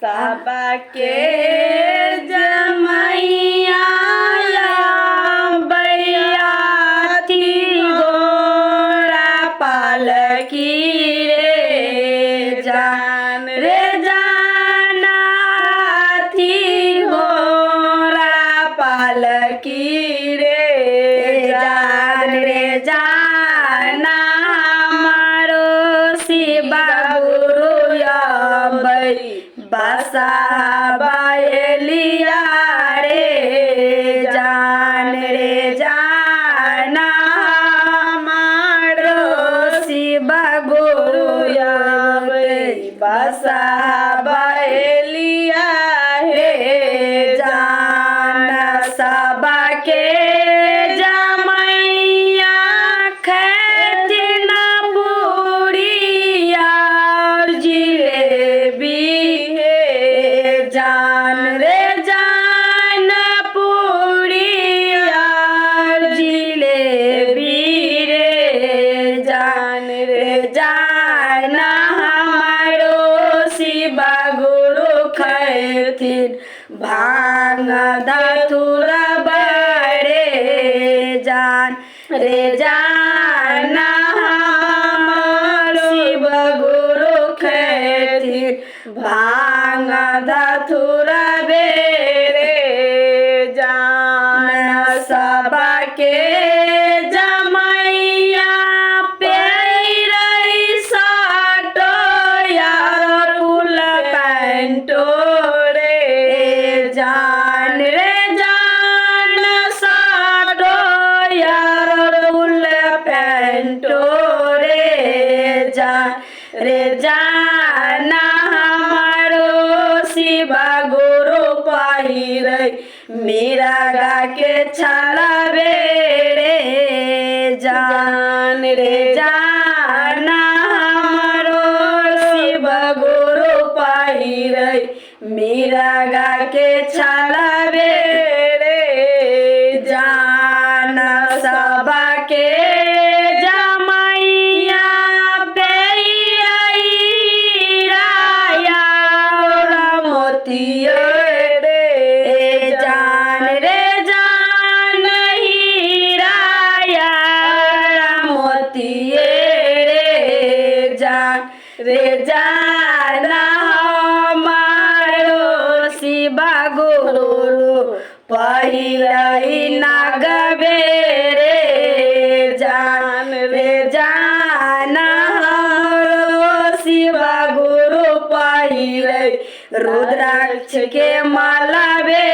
सबा के जमैया बैया थी गोरा पालकी रे जान रे जाना थी गोरा पालकी रे जान रे जाना हमारो शिवा गुरु बसा बायलिया रे जान रे जाना हमारो शिवा गुरु बसा बायलिया हे जान सबा के जमैया खैतिना पूरिया और जिलेबी हे जान रे जान पूरिया और जिलेबी रे जान हमारो शिवा गुरु खैथिन भांग धतूरा बड़े जान रे जाना हमारो शिवा गुरु खैथिन भांग धतूरा बेरे जान सबा के जमैया पेरई साटो यार फूल पैंटो रे जान साटो यार फूल पैंटो रे जाना हमारो शिवा गुरु पहिरै मेरा गा के छाला बेरे जान रे जाना हमारो शिवा गुरु पहिरै मेरा गा के छाला बेरे जान सबा के जमैया पेरई राया मोतिया रे जान हीराया मोतिये रे जाना हमारो शिवा गुरु पहिरई नागबे रे जान जाना हमारो शिवा गुरु पहिरई रुद्राक्ष के माला बे